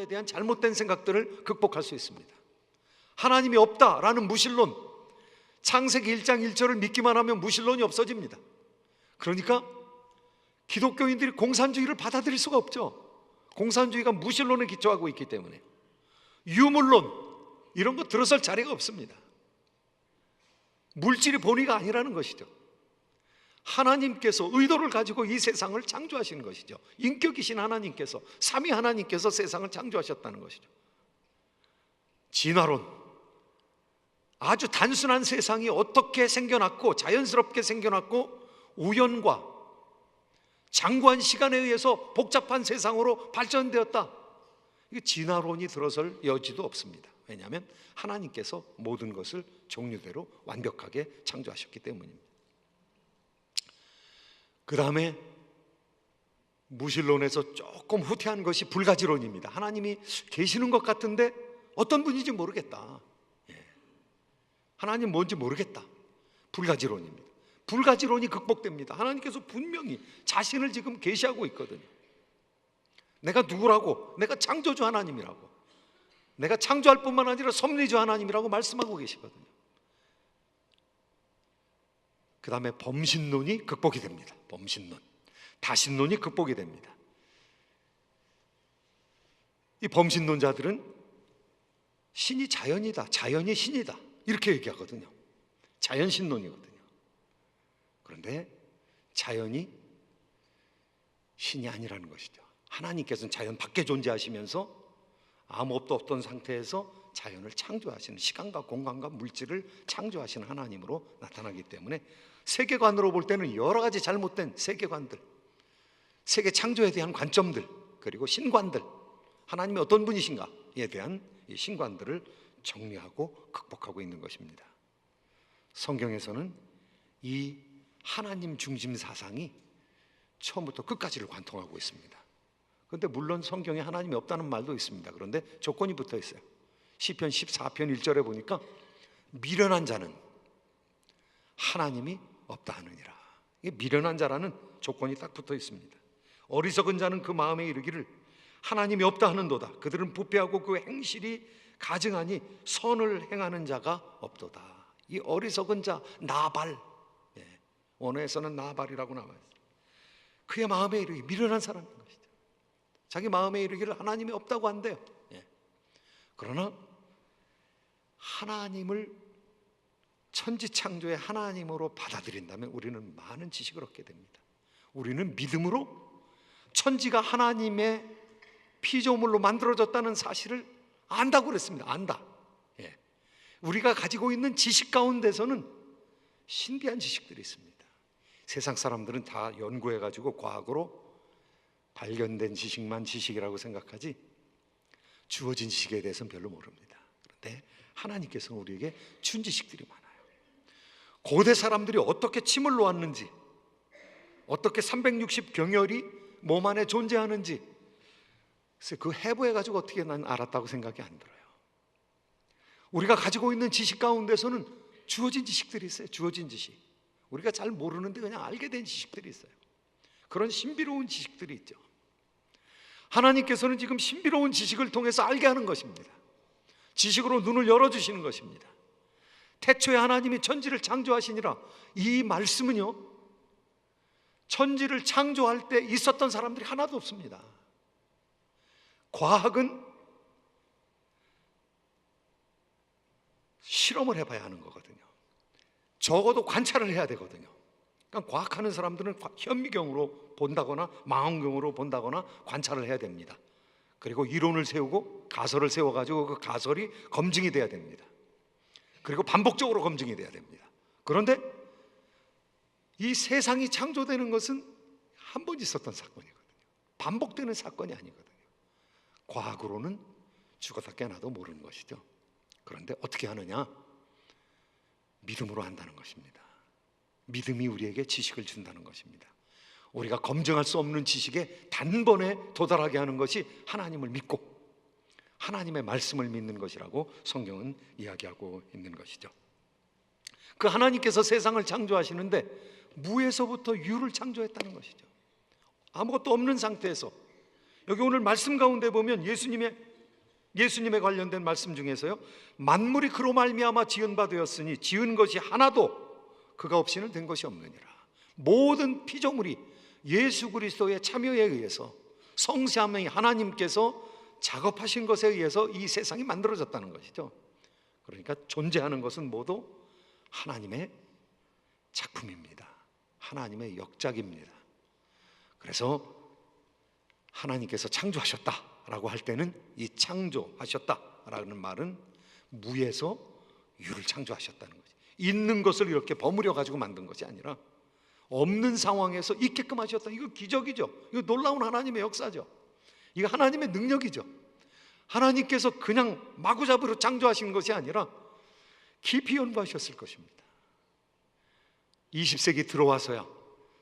하나님에 대한 잘못된 생각들을 극복할 수 있습니다. 하나님이 없다라는 무신론, 창세기 1장 1절을 믿기만 하면 무신론이 없어집니다. 그러니까 기독교인들이 공산주의를 받아들일 수가 없죠. 공산주의가 무신론에 기초하고 있기 때문에. 유물론, 이런 거 들어설 자리가 없습니다. 물질이 본의가 아니라는 것이죠. 하나님께서 의도를 가지고 이 세상을 창조하시는 것이죠. 인격이신 하나님께서, 삼위 하나님께서 세상을 창조하셨다는 것이죠. 진화론, 아주 단순한 세상이 어떻게 생겨났고 자연스럽게 생겨났고 우연과 장구한 시간에 의해서 복잡한 세상으로 발전되었다. 이게 진화론이 들어설 여지도 없습니다. 왜냐하면 하나님께서 모든 것을 종류대로 완벽하게 창조하셨기 때문입니다. 그 다음에 무신론에서 조금 후퇴한 것이 불가지론입니다. 하나님이 계시는 것 같은데 어떤 분인지 모르겠다. 하나님 뭔지 모르겠다. 불가지론입니다. 불가지론이 극복됩니다. 하나님께서 분명히 자신을 지금 계시하고 있거든요. 내가 누구라고? 내가 창조주 하나님이라고, 내가 창조할 뿐만 아니라 섭리주 하나님이라고 말씀하고 계시거든요. 그 다음에 범신론이 극복이 됩니다. 범신론, 다신론이 극복이 됩니다. 이 범신론자들은 신이 자연이다, 자연이 신이다, 이렇게 얘기하거든요. 자연신론이거든요. 그런데 자연이 신이 아니라는 것이죠. 하나님께서는 자연 밖에 존재하시면서 아무것도 없던 상태에서 자연을 창조하시는, 시간과 공간과 물질을 창조하시는 하나님으로 나타나기 때문에 세계관으로 볼 때는 여러 가지 잘못된 세계관들, 세계 창조에 대한 관점들, 그리고 신관들, 하나님이 어떤 분이신가에 대한 이 신관들을 정리하고 극복하고 있는 것입니다. 성경에서는 이 하나님 중심 사상이 처음부터 끝까지를 관통하고 있습니다. 그런데 물론 성경에 하나님이 없다는 말도 있습니다. 그런데 조건이 붙어 있어요. 시편 14편 1절에 보니까 미련한 자는 하나님이 없다 하느니라. 이게 미련한 자라는 조건이 딱 붙어 있습니다. 어리석은 자는 그 마음에 이르기를 하나님이 없다 하는도다. 그들은 부패하고 그 행실이 가증하니 선을 행하는 자가 없도다. 이 어리석은 자 나발, 원어에서는 나발이라고 나와요. 그의 마음에 이르기, 미련한 사람인 것이죠. 자기 마음에 이르기를 하나님이 없다고 한대요. 그러나 하나님을 천지창조의 하나님으로 받아들인다면 우리는 많은 지식을 얻게 됩니다. 우리는 믿음으로 천지가 하나님의 피조물로 만들어졌다는 사실을 안다고 그랬습니다. 안다. 우리가 가지고 있는 지식 가운데서는 신비한 지식들이 있습니다. 세상 사람들은 다 연구해가지고 과학으로 발견된 지식만 지식이라고 생각하지 주어진 지식에 대해서는 별로 모릅니다. 그런데 하나님께서는 우리에게 준 지식들이 많아요. 고대 사람들이 어떻게 침을 놓았는지, 어떻게 360경혈이 몸 안에 존재하는지, 그래서 그 해부해가지고 어떻게 난 알았다고 생각이 안 들어요. 우리가 가지고 있는 지식 가운데서는 주어진 지식들이 있어요. 주어진 지식, 우리가 잘 모르는데 그냥 알게 된 지식들이 있어요. 그런 신비로운 지식들이 있죠. 하나님께서는 지금 신비로운 지식을 통해서 알게 하는 것입니다. 지식으로 눈을 열어주시는 것입니다. 태초에 하나님이 천지를 창조하시니라, 이 말씀은요, 천지를 창조할 때 있었던 사람들이 하나도 없습니다. 과학은 실험을 해봐야 하는 거거든요. 적어도 관찰을 해야 되거든요. 그러니까 과학하는 사람들은 현미경으로 본다거나 망원경으로 본다거나 관찰을 해야 됩니다. 그리고 이론을 세우고 가설을 세워가지고 그 가설이 검증이 돼야 됩니다. 그리고 반복적으로 검증이 돼야 됩니다. 그런데 이 세상이 창조되는 것은 한 번 있었던 사건이거든요. 반복되는 사건이 아니거든요. 과학으로는 죽었다 깨나도 모르는 것이죠. 그런데 어떻게 하느냐? 믿음으로 한다는 것입니다. 믿음이 우리에게 지식을 준다는 것입니다. 우리가 검증할 수 없는 지식에 단번에 도달하게 하는 것이 하나님을 믿고 하나님의 말씀을 믿는 것이라고 성경은 이야기하고 있는 것이죠. 그 하나님께서 세상을 창조하시는데 무에서부터 유를 창조했다는 것이죠. 아무것도 없는 상태에서, 여기 오늘 말씀 가운데 보면 예수님의 예수님에 관련된 말씀 중에서요, 만물이 그로 말미암아 지은 바 되었으니 지은 것이 하나도 그가 없이는 된 것이 없느니라. 모든 피조물이 예수 그리스도의 참여에 의해서, 성삼위 하나님께서 작업하신 것에 의해서 이 세상이 만들어졌다는 것이죠. 그러니까 존재하는 것은 모두 하나님의 작품입니다. 하나님의 역작입니다. 그래서 하나님께서 창조하셨다라고 할 때는 이 창조하셨다라는 말은 무에서 유를 창조하셨다는 거죠. 있는 것을 이렇게 버무려 가지고 만든 것이 아니라 없는 상황에서 있게끔 하셨다. 이거 기적이죠. 이거 놀라운 하나님의 역사죠. 이거 하나님의 능력이죠. 하나님께서 그냥 마구잡이로 창조하신 것이 아니라 깊이 연구하셨을 것입니다. 20세기 들어와서야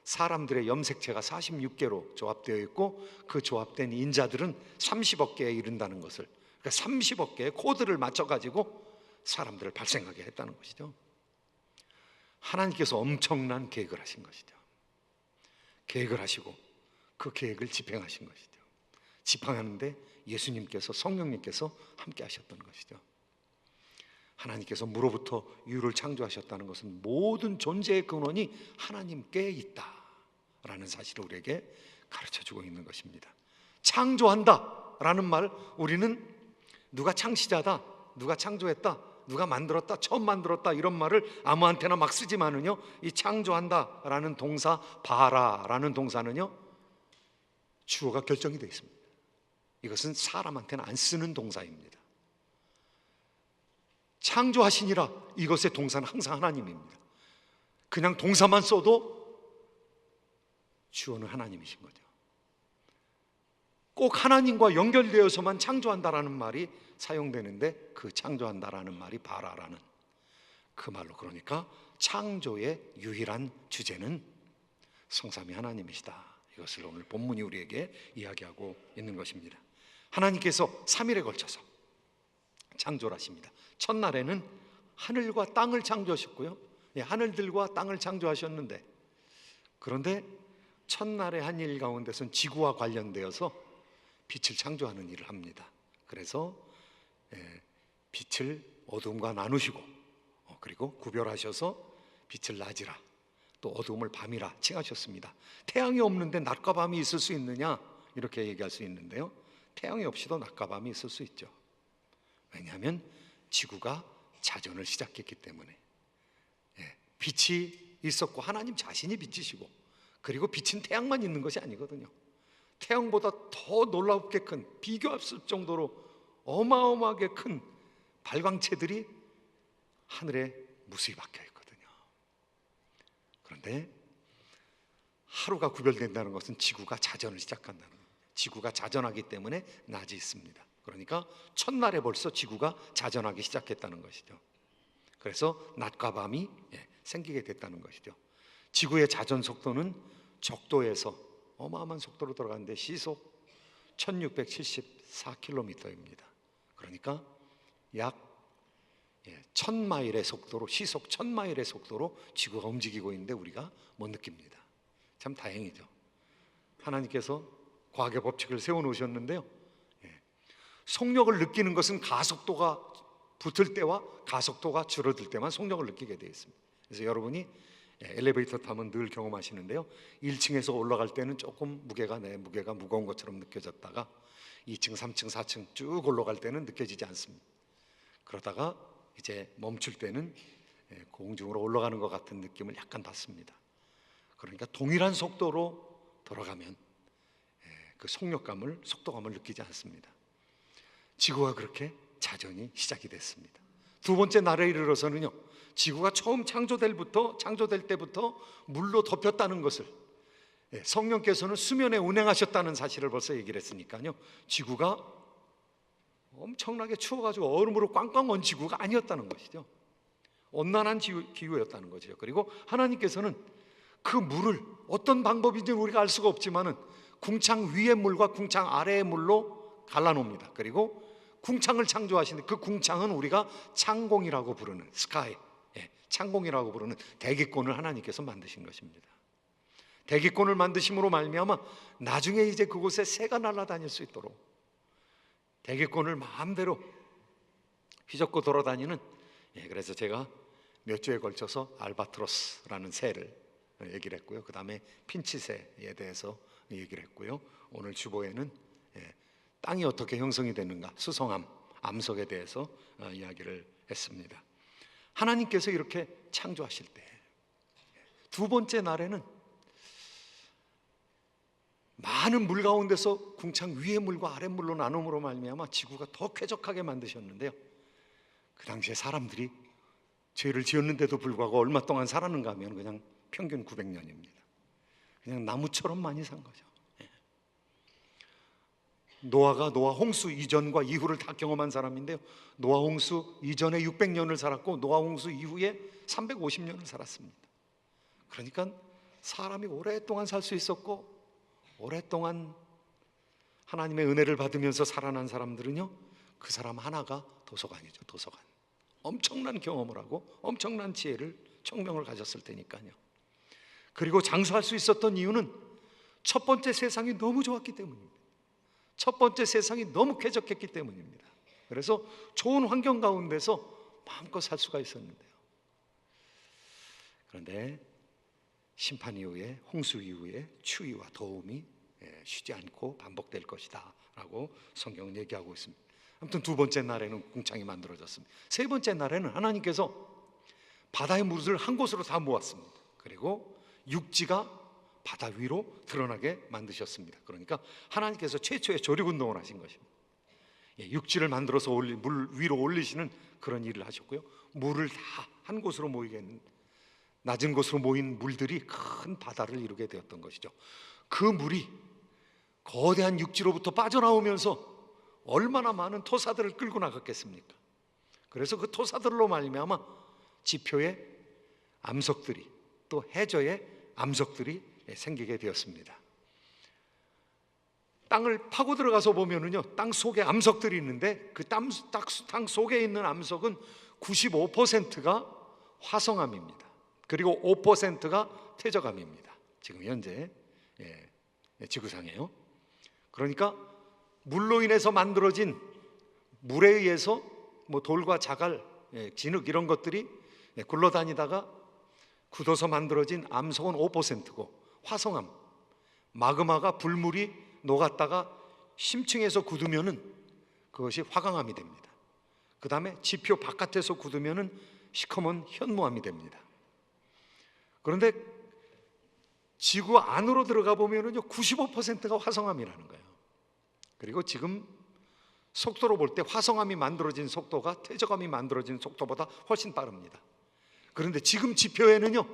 사람들의 염색체가 46개로 조합되어 있고 그 조합된 인자들은 30억 개에 이른다는 것을, 그러니까 30억 개의 코드를 맞춰가지고 사람들을 발생하게 했다는 것이죠. 하나님께서 엄청난 계획을 하신 것이죠. 계획을 하시고 그 계획을 집행하신 것이죠. 집행하는데 예수님께서, 성령님께서 함께 하셨던 것이죠. 하나님께서 무로부터 유를 창조하셨다는 것은 모든 존재의 근원이 하나님께 있다라는 사실을 우리에게 가르쳐주고 있는 것입니다. 창조한다라는 말, 우리는 누가 창시자다, 누가 창조했다, 누가 만들었다, 처음 만들었다, 이런 말을 아무한테나 막 쓰지만은요, 이 창조한다라는 동사, 바라라는 동사는요, 주어가 결정이 되어 있습니다. 이것은 사람한테는 안 쓰는 동사입니다. 창조하시니라, 이것의 동사는 항상 하나님입니다. 그냥 동사만 써도 주어는 하나님이신 거죠. 꼭 하나님과 연결되어서만 창조한다라는 말이 사용되는데, 그 창조한다라는 말이 바라라는 그 말로, 그러니까 창조의 유일한 주제는 성삼위 하나님이시다. 이것을 오늘 본문이 우리에게 이야기하고 있는 것입니다. 하나님께서 3일에 걸쳐서 창조를 하십니다. 첫날에는 하늘과 땅을 창조하셨고요, 하늘들과 땅을 창조하셨는데, 그런데 첫날의 한 일 가운데서는 지구와 관련되어서 빛을 창조하는 일을 합니다. 그래서 빛을 어둠과 나누시고, 그리고 구별하셔서 빛을 낮이라, 또 어둠을 밤이라 칭하셨습니다. 태양이 없는데 낮과 밤이 있을 수 있느냐, 이렇게 얘기할 수 있는데요, 태양이 없이도 낮과 밤이 있을 수 있죠. 왜냐하면 지구가 자전을 시작했기 때문에. 빛이 있었고 하나님 자신이 빛이시고, 그리고 빛은 태양만 있는 것이 아니거든요. 태양보다 더 놀랍게 큰, 비교할 수 없을 정도로 어마어마하게 큰 발광체들이 하늘에 무수히 박혀 있거든요. 그런데 하루가 구별된다는 것은 지구가 자전을 시작한다는 거예요. 지구가 자전하기 때문에 낮이 있습니다. 그러니까 첫날에 벌써 지구가 자전하기 시작했다는 것이죠. 그래서 낮과 밤이 생기게 됐다는 것이죠. 지구의 자전 속도는 적도에서 어마어마한 속도로 들어가는데 시속 1674km입니다. 그러니까 약 1000마일의 속도로, 시속 1000마일의 속도로 지구가 움직이고 있는데 우리가 못 느낍니다. 참 다행이죠. 하나님께서 과학의 법칙을 세워놓으셨는데요, 속력을 느끼는 것은 가속도가 붙을 때와 가속도가 줄어들 때만 속력을 느끼게 되어 있습니다. 그래서 여러분이 엘리베이터 타면 늘 경험하시는데요, 1층에서 올라갈 때는 조금 무게가 무거운 것처럼 느껴졌다가 2층, 3층, 4층 쭉 올라갈 때는 느껴지지 않습니다. 그러다가 이제 멈출 때는 공중으로 올라가는 것 같은 느낌을 약간 받습니다. 그러니까 동일한 속도로 돌아가면 그 속도감을 느끼지 않습니다. 지구가 그렇게 자전이 시작이 됐습니다. 두 번째 날에 이르러서는요, 지구가 처음 창조될 때부터 물로 덮였다는 것을, 성령께서는 수면에 운행하셨다는 사실을 벌써 얘기를 했으니까요, 지구가 엄청나게 추워가지고 얼음으로 꽝꽝 언 지구가 아니었다는 것이죠. 온난한 기후였다는 거죠. 그리고 하나님께서는 그 물을 어떤 방법인지 우리가 알 수가 없지만은 궁창 위의 물과 궁창 아래의 물로 갈라놓습니다. 그리고 궁창을 창조하시는데, 그 궁창은 우리가 창공이라고 부르는 스카이, 창공이라고 부르는 대기권을 하나님께서 만드신 것입니다. 대기권을 만드심으로 말미암아 나중에 이제 그곳에 새가 날아다닐 수 있도록 대기권을 마음대로 휘젓고 돌아다니는, 그래서 제가 몇 주에 걸쳐서 알바트로스라는 새를 얘기를 했고요. 그 다음에 핀치새에 대해서 얘기를 했고요. 오늘 주보에는 땅이 어떻게 형성이 되는가, 수성암, 암석에 대해서 이야기를 했습니다. 하나님께서 이렇게 창조하실 때 두 번째 날에는 많은 물 가운데서 궁창 위의 물과 아랫 물로 나눔으로 말미암아 지구가 더 쾌적하게 만드셨는데요, 그 당시에 사람들이 죄를 지었는데도 불구하고 얼마 동안 살았는가 하면 그냥 평균 900년입니다. 그냥 나무처럼 많이 산 거죠. 노아가 노아 홍수 이전과 이후를 다 경험한 사람인데요, 노아 홍수 이전에 600년을 살았고 노아 홍수 이후에 350년을 살았습니다. 그러니까 사람이 오랫동안 살 수 있었고, 오랫동안 하나님의 은혜를 받으면서 살아난 사람들은요, 그 사람 하나가 도서관이죠. 도서관. 엄청난 경험을 하고 엄청난 지혜를, 총명을 가졌을 테니까요. 그리고 장수할 수 있었던 이유는 첫 번째 세상이 너무 좋았기 때문입니다. 첫 번째 세상이 너무 쾌적했기 때문입니다. 그래서 좋은 환경 가운데서 마음껏 살 수가 있었는데요, 그런데 심판 이후에, 홍수 이후에 추위와 더움이 쉬지 않고 반복될 것이다 라고 성경은 얘기하고 있습니다. 아무튼 두 번째 날에는 궁창이 만들어졌습니다. 세 번째 날에는 하나님께서 바다의 물을 한 곳으로 다 모았습니다. 그리고 육지가 바다 위로 드러나게 만드셨습니다. 그러니까 하나님께서 최초의 조력운동을 하신 것입니다. 육지를 만들어서 물 위로 올리시는 그런 일을 하셨고요, 물을 다 한 곳으로 모이게 했는, 낮은 곳으로 모인 물들이 큰 바다를 이루게 되었던 것이죠. 그 물이 거대한 육지로부터 빠져나오면서 얼마나 많은 토사들을 끌고 나갔겠습니까? 그래서 그 토사들로 말미암아 지표의 암석들이, 또 해저의 암석들이 생기게 되었습니다. 땅을 파고 들어가서 보면은요, 땅 속에 암석들이 있는데 그 땅 속에 있는 암석은 95%가 화성암입니다. 그리고 5%가 퇴적암입니다. 지금 현재 지구상에요. 그러니까 물로 인해서 만들어진, 물에 의해서 뭐 돌과 자갈, 진흙 이런 것들이 굴러다니다가 굳어서 만들어진 암석은 5%고, 화성암, 마그마가 불물이 녹았다가 심층에서 굳으면은 그것이 화강암이 됩니다. 그 다음에 지표 바깥에서 굳으면은 시커먼 현무암이 됩니다. 그런데 지구 안으로 들어가 보면은요, 95%가 화성암이라는 거예요. 그리고 지금 속도로 볼 때 화성암이 만들어진 속도가 퇴적암이 만들어진 속도보다 훨씬 빠릅니다. 그런데 지금 지표에는요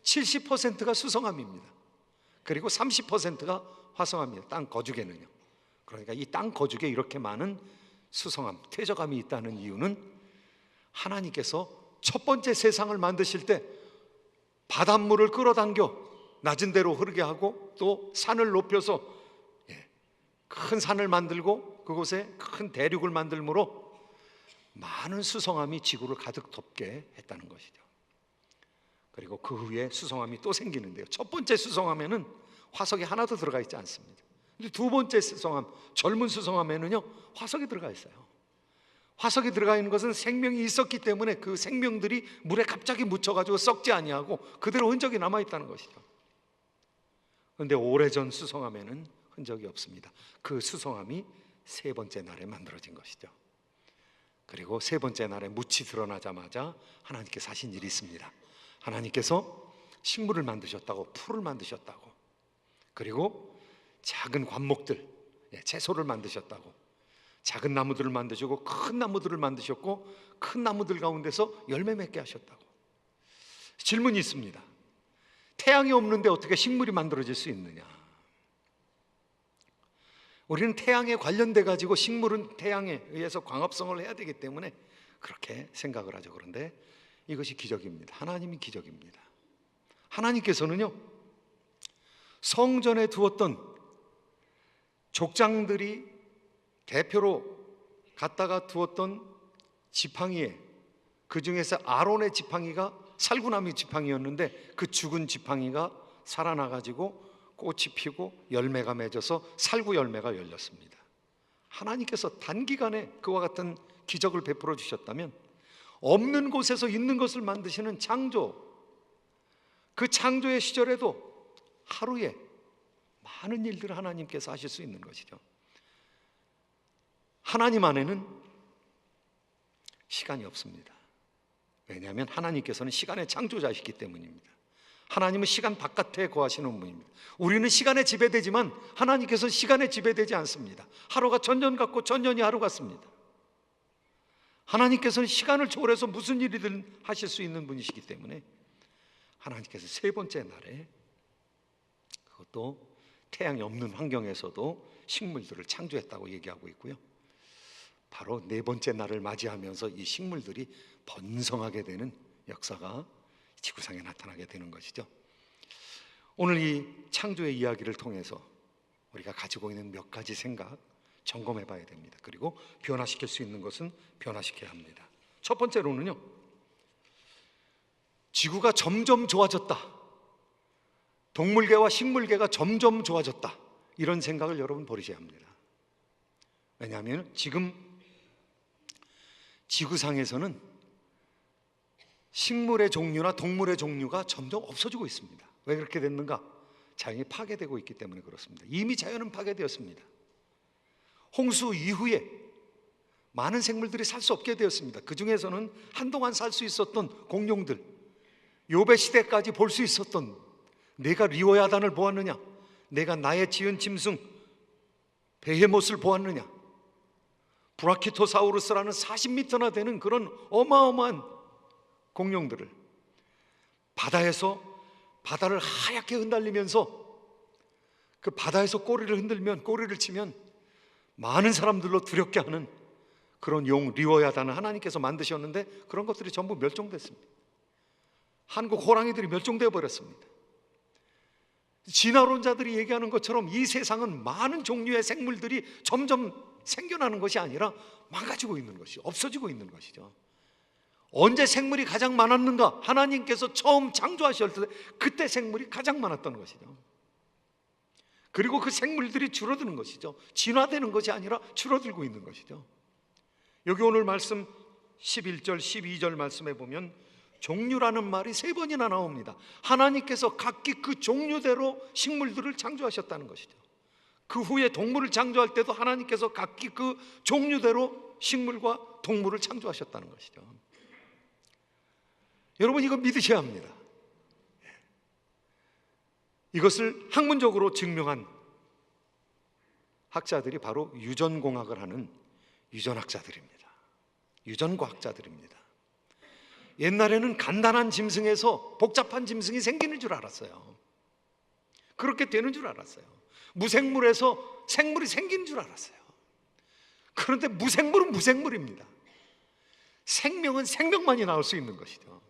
70%가 수성암입니다. 그리고 30%가 화성암입니다. 땅 거죽에는요. 그러니까 이 땅 거죽에 이렇게 많은 수성암, 퇴적암이 있다는 이유는 하나님께서 첫 번째 세상을 만드실 때 바닷물을 끌어당겨 낮은 데로 흐르게 하고, 또 산을 높여서 큰 산을 만들고 그곳에 큰 대륙을 만들므로 많은 수성암이 지구를 가득 덮게 했다는 것이죠. 그리고 그 후에 수성암이 또 생기는데요, 첫 번째 수성암에는 화석이 하나도 들어가 있지 않습니다. 근데 두 번째 수성암, 젊은 수성암에는요 화석이 들어가 있어요. 화석이 들어가 있는 것은 생명이 있었기 때문에 그 생명들이 물에 갑자기 묻혀가지고 썩지 아니하고 그대로 흔적이 남아있다는 것이죠. 그런데 오래전 수성암에는 흔적이 없습니다. 그 수성암이 세 번째 날에 만들어진 것이죠. 그리고 세 번째 날에 묻이 드러나자마자 하나님께서 하신 일이 있습니다. 하나님께서 식물을 만드셨다고, 풀을 만드셨다고, 그리고 작은 관목들, 채소를 만드셨다고, 작은 나무들을 만드시고 큰 나무들을 만드셨고, 큰 나무들 가운데서 열매 맺게 하셨다고. 질문이 있습니다. 태양이 없는데 어떻게 식물이 만들어질 수 있느냐? 우리는 태양에 관련돼 가지고 식물은 태양에 의해서 광합성을 해야 되기 때문에 그렇게 생각을 하죠. 그런데 이것이 기적입니다. 하나님이 기적입니다. 하나님께서는요 성전에 두었던 족장들이 대표로 갖다가 두었던 지팡이에, 그 중에서 아론의 지팡이가 살구나무 지팡이였는데 그 죽은 지팡이가 살아나가지고 꽃이 피고 열매가 맺어서 살구 열매가 열렸습니다. 하나님께서 단기간에 그와 같은 기적을 베풀어 주셨다면 없는 곳에서 있는 것을 만드시는 창조, 그 창조의 시절에도 하루에 많은 일들을 하나님께서 하실 수 있는 것이죠. 하나님 안에는 시간이 없습니다. 왜냐하면 하나님께서는 시간의 창조자이시기 때문입니다. 하나님은 시간 바깥에 거하시는 분입니다. 우리는 시간에 지배되지만 하나님께서는 시간에 지배되지 않습니다. 하루가 천년 같고 천년이 하루 같습니다. 하나님께서는 시간을 초월해서 무슨 일이든 하실 수 있는 분이시기 때문에 하나님께서 세 번째 날에, 그것도 태양이 없는 환경에서도 식물들을 창조했다고 얘기하고 있고요, 바로 네 번째 날을 맞이하면서 이 식물들이 번성하게 되는 역사가 지구상에 나타나게 되는 것이죠. 오늘 이 창조의 이야기를 통해서 우리가 가지고 있는 몇 가지 생각 점검해 봐야 됩니다. 그리고 변화시킬 수 있는 것은 변화시켜야 합니다. 첫 번째로는요, 지구가 점점 좋아졌다, 동물계와 식물계가 점점 좋아졌다, 이런 생각을 여러분 버리셔야 합니다. 왜냐하면 지금 지구상에서는 식물의 종류나 동물의 종류가 점점 없어지고 있습니다. 왜 그렇게 됐는가? 자연이 파괴되고 있기 때문에 그렇습니다. 이미 자연은 파괴되었습니다. 홍수 이후에 많은 생물들이 살 수 없게 되었습니다. 그 중에서는 한동안 살 수 있었던 공룡들, 욥의 시대까지 볼 수 있었던, 내가 리오야단을 보았느냐, 내가 나의 지은 짐승 베헤못을 보았느냐, 브라키토사우루스라는 40m나 되는 그런 어마어마한 공룡들을, 바다에서 바다를 하얗게 흔들리면서 그 바다에서 꼬리를 흔들면, 꼬리를 치면 많은 사람들로 두렵게 하는 그런 용 리오야단을 하나님께서 만드셨는데 그런 것들이 전부 멸종됐습니다. 한국 호랑이들이 멸종되어 버렸습니다. 진화론자들이 얘기하는 것처럼 이 세상은 많은 종류의 생물들이 점점 생겨나는 것이 아니라 망가지고 있는 것이, 없어지고 있는 것이죠. 언제 생물이 가장 많았는가? 하나님께서 처음 창조하셨을 때 그때 생물이 가장 많았던 것이죠. 그리고 그 생물들이 줄어드는 것이죠. 진화되는 것이 아니라 줄어들고 있는 것이죠. 여기 오늘 말씀 11절 12절 말씀에 보면 종류라는 말이 세 번이나 나옵니다. 하나님께서 각기 그 종류대로 식물들을 창조하셨다는 것이죠. 그 후에 동물을 창조할 때도 하나님께서 각기 그 종류대로 식물과 동물을 창조하셨다는 것이죠. 여러분, 이거 믿으셔야 합니다. 이것을 학문적으로 증명한 학자들이 바로 유전공학을 하는 유전학자들입니다. 유전과학자들입니다. 옛날에는 간단한 짐승에서 복잡한 짐승이 생기는 줄 알았어요. 그렇게 되는 줄 알았어요. 무생물에서 생물이 생기는 줄 알았어요. 그런데 무생물은 무생물입니다. 생명은 생명만이 나올 수 있는 것이죠.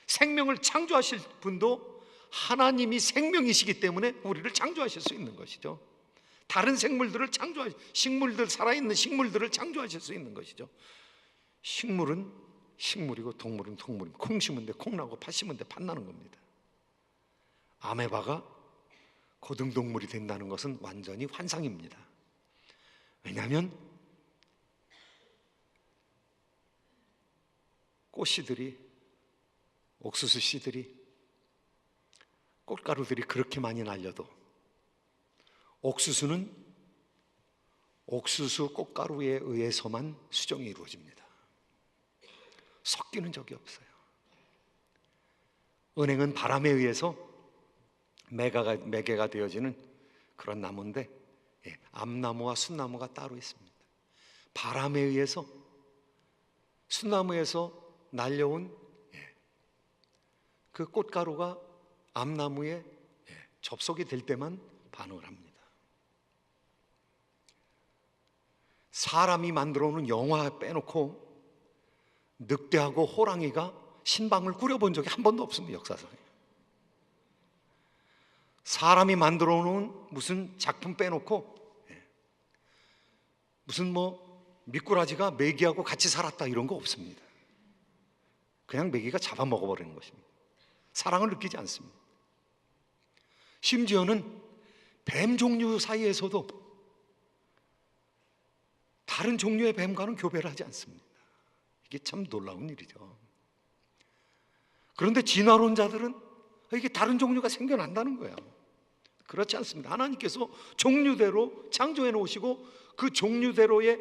생명을 창조하실 분도 하나님이 생명이시기 때문에 우리를 창조하실 수 있는 것이죠. 다른 생물들을 식물들, 살아있는 식물들을 창조하실 수 있는 것이죠. 식물은 식물이고 동물은 동물입니다. 콩 심은 데 콩 나고 팥 심은 데 팥 나는 겁니다. 아메바가 고등동물이 된다는 것은 완전히 환상입니다. 왜냐하면 꽃씨들이, 옥수수 씨들이, 꽃가루들이 그렇게 많이 날려도 옥수수는 옥수수 꽃가루에 의해서만 수정이 이루어집니다. 섞이는 적이 없어요. 은행은 바람에 의해서 매개가 되어지는 그런 나무인데, 암나무와 순나무가 따로 있습니다. 바람에 의해서 순나무에서 날려온 그 꽃가루가 암나무에 접속이 될 때만 반응을 합니다. 사람이 만들어 놓은 영화 빼놓고 늑대하고 호랑이가 신방을 꾸려본 적이 한 번도 없습니다. 역사상에. 사람이 만들어 놓은 무슨 작품 빼놓고 무슨 미꾸라지가 메기하고 같이 살았다 이런 거 없습니다. 그냥 메기가 잡아먹어버리는 것입니다. 사랑을 느끼지 않습니다. 심지어는 뱀 종류 사이에서도 다른 종류의 뱀과는 교배를 하지 않습니다. 이게 참 놀라운 일이죠. 그런데 진화론자들은 이게 다른 종류가 생겨난다는 거예요. 그렇지 않습니다. 하나님께서 종류대로 창조해 놓으시고 그 종류대로의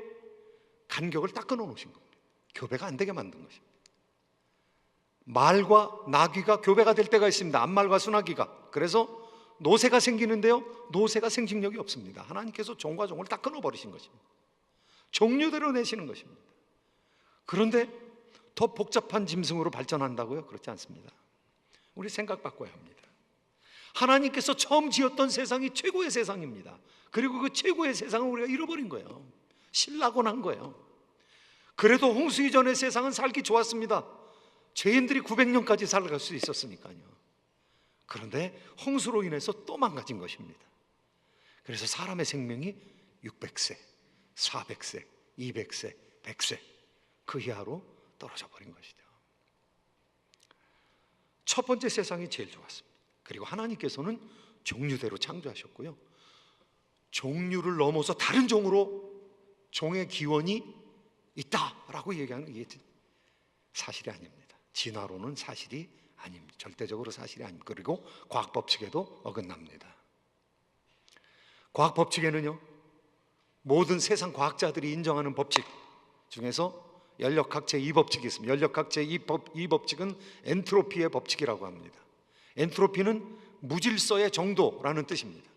간격을 딱 끊어 놓으신 겁니다. 교배가 안 되게 만든 것입니다. 말과 나귀가 교배가 될 때가 있습니다. 암말과 순아귀가. 그래서 노새가 생기는데요, 노새가 생식력이 없습니다. 하나님께서 종과 종을 딱 끊어버리신 것입니다. 종류대로 내시는 것입니다. 그런데 더 복잡한 짐승으로 발전한다고요? 그렇지 않습니다. 우리 생각 바꿔야 합니다. 하나님께서 처음 지었던 세상이 최고의 세상입니다. 그리고 그 최고의 세상을 우리가 잃어버린 거예요. 신라곤 한 거예요. 그래도 홍수 이전의 세상은 살기 좋았습니다. 죄인들이 900년까지 살아갈 수 있었으니까요. 그런데 홍수로 인해서 또 망가진 것입니다. 그래서 사람의 생명이 600세, 400세, 200세, 100세 그 이하로 떨어져 버린 것이죠. 첫 번째 세상이 제일 좋았습니다. 그리고 하나님께서는 종류대로 창조하셨고요, 종류를 넘어서 다른 종으로 종의 기원이 있다라고 얘기하는 게 사실이 아닙니다. 진화론은 사실이 아닙니다. 절대적으로 사실이 아닙니다. 그리고 과학 법칙에도 어긋납니다. 과학 법칙에는요, 모든 세상 과학자들이 인정하는 법칙 중에서 연력학 제2법칙이 있습니다. 연력학 제2법칙은 엔트로피의 법칙이라고 합니다. 엔트로피는 무질서의 정도라는 뜻입니다.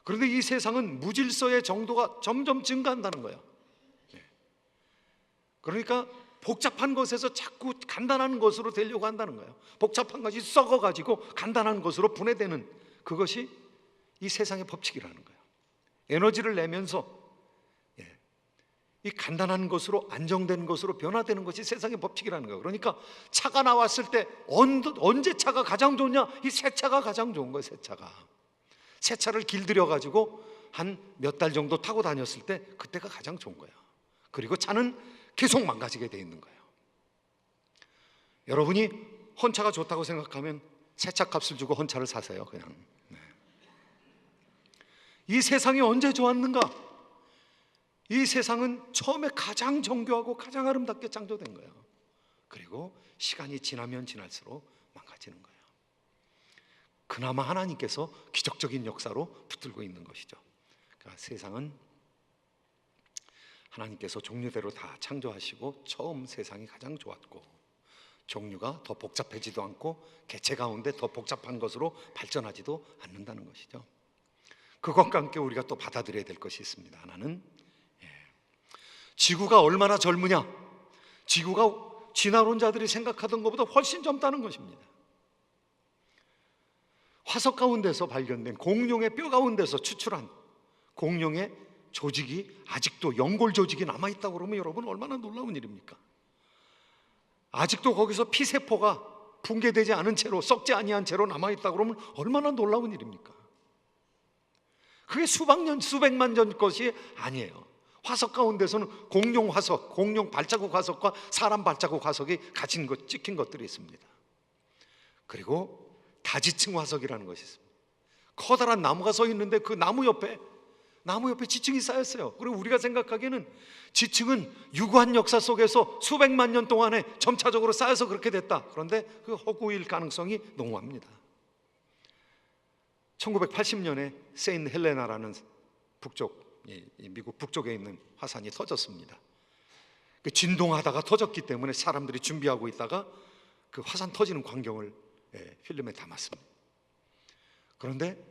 그런데 이 세상은 무질서의 정도가 점점 증가한다는 거예요. 그러니까 복잡한 것에서 자꾸 간단한 것으로 되려고 한다는 거예요. 복잡한 것이 썩어가지고 간단한 것으로 분해되는 그것이 이 세상의 법칙이라는 거예요. 에너지를 내면서 이 간단한 것으로 안정된 것으로 변화되는 것이 세상의 법칙이라는 거예요. 그러니까 차가 나왔을 때 언제 차가 가장 좋냐? 이 새 차가 가장 좋은 거예요. 새 차를 길들여 가지고 한 몇 달 정도 타고 다녔을 때 그때가 가장 좋은 거예요. 그리고 차는 계속 망가지게 돼 있는 거예요. 여러분이 헌차가 좋다고 생각하면 새 차 값을 주고 헌차를 사세요. 그냥. 이 세상이 언제 좋았는가? 이 세상은 처음에 가장 정교하고 가장 아름답게 창조된 거예요. 그리고 시간이 지나면 지날수록 망가지는 거예요. 그나마 하나님께서 기적적인 역사로 붙들고 있는 것이죠. 그러니까 세상은 하나님께서 종류대로 다 창조하시고 처음 세상이 가장 좋았고, 종류가 더 복잡해지도 않고 개체 가운데 더 복잡한 것으로 발전하지도 않는다는 것이죠. 그것과 함께 우리가 또 받아들여야 될 것이 있습니다. 하나는 지구가 얼마나 젊으냐? 지구가 진화론자들이 생각하던 것보다 훨씬 젊다는 것입니다. 화석 가운데서 발견된 공룡의 뼈 가운데서 추출한 공룡의 조직이 아직도 연골 조직이 남아있다고 그러면 여러분 얼마나 놀라운 일입니까? 아직도 거기서 피세포가 붕괴되지 않은 채로, 썩지 아니한 채로 남아있다고 그러면 얼마나 놀라운 일입니까? 그게 수백 만 년 것이 아니에요. 화석 가운데서는 공룡 화석, 공룡 발자국 화석과 사람 발자국 화석이 같이 찍힌 것들이 있습니다. 그리고 다지층 화석이라는 것이 있습니다. 커다란 나무가 서 있는데 그 나무 옆에 지층이 쌓였어요. 그리고 우리가 생각하기에는 지층은 유구한 역사 속에서 수백만 년 동안에 점차적으로 쌓여서 그렇게 됐다. 그런데 그 허구일 가능성이 농후합니다. 1980년에 세인트 헬레나라는 미국 북쪽에 있는 화산이 터졌습니다. 진동하다가 터졌기 때문에 사람들이 준비하고 있다가 그 화산 터지는 광경을 필름에 담았습니다. 그런데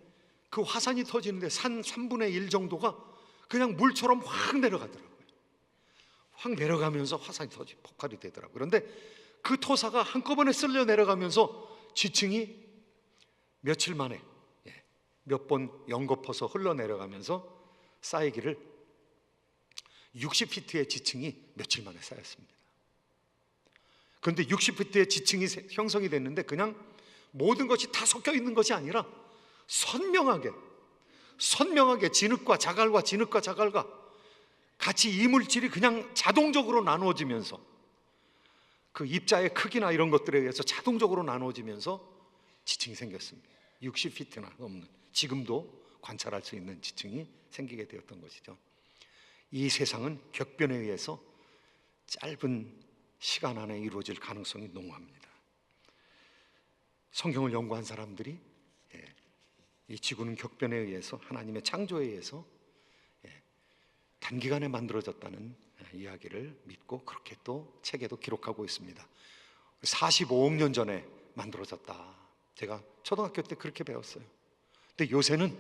그 화산이 터지는데 산 3분의 1 정도가 그냥 물처럼 확 내려가더라고요. 확 내려가면서 화산이 폭발이 되더라고요. 그런데 그 토사가 한꺼번에 쓸려 내려가면서 지층이 며칠 만에 몇 번 연거퍼서 흘러내려가면서 쌓이기를 60피트의 지층이 며칠 만에 쌓였습니다. 그런데 60피트의 지층이 형성이 됐는데 그냥 모든 것이 다 섞여 있는 것이 아니라 선명하게 진흙과 자갈과 같이 이물질이 그냥 자동적으로 나누어지면서 그 입자의 크기나 이런 것들에 의해서 자동적으로 나누어지면서 지층이 생겼습니다. 60피트나 넘는, 지금도 관찰할 수 있는 지층이 생기게 되었던 것이죠. 이 세상은 격변에 의해서 짧은 시간 안에 이루어질 가능성이 농후합니다. 성경을 연구한 사람들이 이 지구는 격변에 의해서, 하나님의 창조에 의해서 단기간에 만들어졌다는 이야기를 믿고 그렇게 또 책에도 기록하고 있습니다. 45억 년 전에 만들어졌다. 제가 초등학교 때 그렇게 배웠어요. 근데 요새는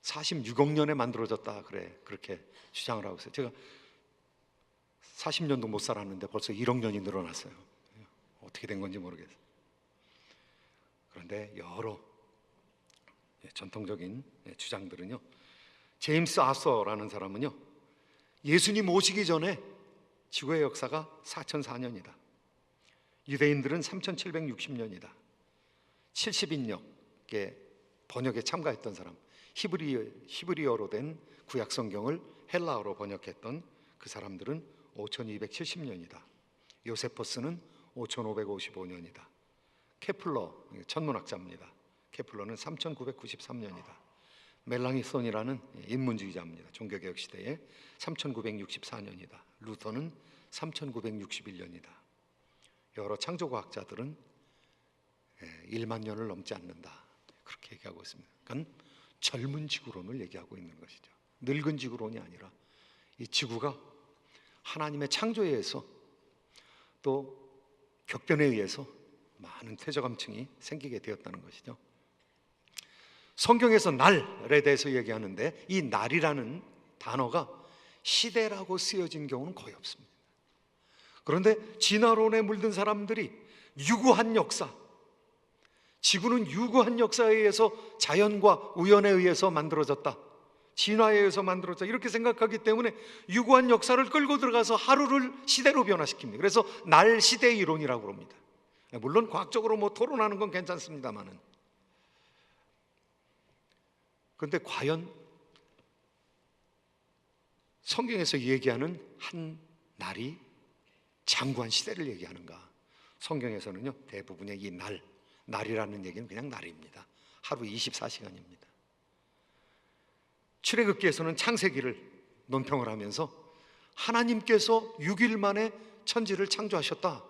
46억 년에 만들어졌다 그렇게 주장을 하고 있어요. 제가 40년도 못 살았는데 벌써 1억 년이 늘어났어요. 어떻게 된 건지 모르겠어요. 그런데 여러 전통적인 주장들은요, 제임스 아서라는 사람은요, 예수님 오시기 전에 지구의 역사가 4004년이다. 유대인들은 3760년이다. 70인역의 번역에 참가했던 사람, 히브리어로 된 구약 성경을 헬라어로 번역했던 그 사람들은 5270년이다. 요세퍼스는 5555년이다. 케플러, 천문학자입니다. 케플러는 3993년이다. 멜랑이손이라는 인문주의자입니다. 종교개혁 시대에 3964년이다. 루터는 3961년이다. 여러 창조과학자들은 1만 년을 넘지 않는다, 그렇게 얘기하고 있습니다. 그러니까 젊은 지구론을 얘기하고 있는 것이죠. 늙은 지구론이 아니라 이 지구가 하나님의 창조에 의해서 또 격변에 의해서 많은 퇴적암층이 생기게 되었다는 것이죠. 성경에서 날에 대해서 얘기하는데 이 날이라는 단어가 시대라고 쓰여진 경우는 거의 없습니다. 그런데 진화론에 물든 사람들이 유구한 역사, 지구는 유구한 역사에 의해서 자연과 우연에 의해서 만들어졌다, 진화에 의해서 만들어졌다, 이렇게 생각하기 때문에 유구한 역사를 끌고 들어가서 하루를 시대로 변화시킵니다. 그래서 날 시대 이론이라고 합니다. 물론 과학적으로 토론하는 건 괜찮습니다만은, 그런데 과연 성경에서 얘기하는 한 날이 장구한 시대를 얘기하는가? 성경에서는요, 대부분의 이 날이라는 얘기는 그냥 날입니다. 하루 24시간입니다. 출애굽기에서는 창세기를 논평을 하면서 하나님께서 6일 만에 천지를 창조하셨다,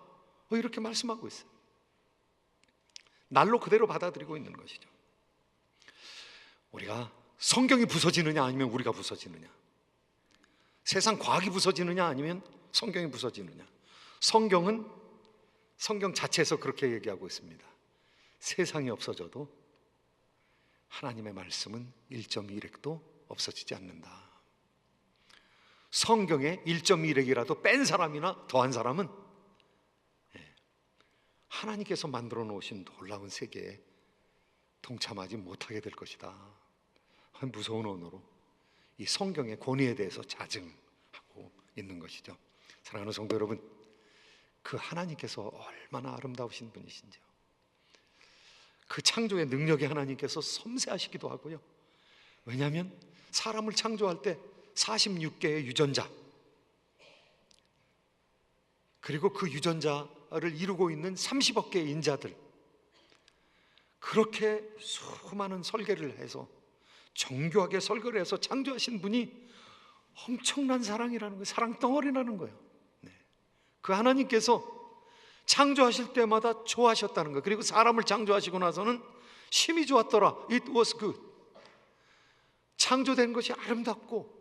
이렇게 말씀하고 있어요. 날로 그대로 받아들이고 있는 것이죠. 우리가 성경이 부서지느냐 아니면 우리가 부서지느냐, 세상 과학이 부서지느냐 아니면 성경이 부서지느냐. 성경은 성경 자체에서 그렇게 얘기하고 있습니다. 세상이 없어져도 하나님의 말씀은 1.1획도 없어지지 않는다. 성경에 1.1획이라도 뺀 사람이나 더한 사람은 하나님께서 만들어 놓으신 놀라운 세계에 동참하지 못하게 될 것이다. 무서운 언어로 이 성경의 권위에 대해서 자증하고 있는 것이죠. 사랑하는 성도 여러분, 그 하나님께서 얼마나 아름다우신 분이신지요. 그 창조의 능력의 하나님께서 섬세하시기도 하고요. 왜냐하면 사람을 창조할 때 46개의 유전자, 그리고 그 유전자를 이루고 있는 30억 개의 인자들, 그렇게 수많은 설계를 해서 정교하게 설계를 해서 창조하신 분이 엄청난 사랑이라는 거예요. 사랑 덩어리라는 거예요. 그 하나님께서 창조하실 때마다 좋아하셨다는 거예요. 그리고 사람을 창조하시고 나서는 심히 좋았더라. It was good. 창조된 것이 아름답고,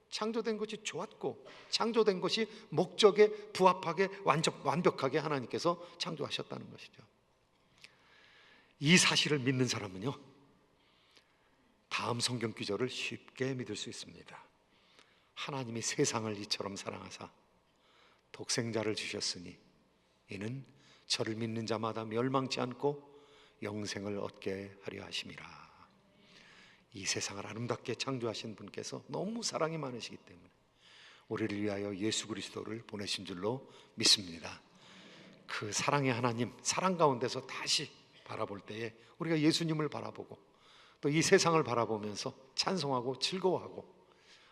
창조된 것이 좋았고, 창조된 것이 목적에 부합하게 완벽하게 하나님께서 창조하셨다는 것이죠. 이 사실을 믿는 사람은요, 다음 성경 구절을 쉽게 믿을 수 있습니다. 하나님이 세상을 이처럼 사랑하사 독생자를 주셨으니 이는 저를 믿는 자마다 멸망치 않고 영생을 얻게 하려 하심이라. 이 세상을 아름답게 창조하신 분께서 너무 사랑이 많으시기 때문에 우리를 위하여 예수 그리스도를 보내신 줄로 믿습니다. 그 사랑의 하나님, 사랑 가운데서 다시 바라볼 때에 우리가 예수님을 바라보고 또 이 세상을 바라보면서 찬송하고 즐거워하고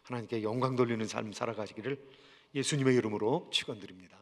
하나님께 영광 돌리는 삶 살아가시기를 예수님의 이름으로 축원드립니다.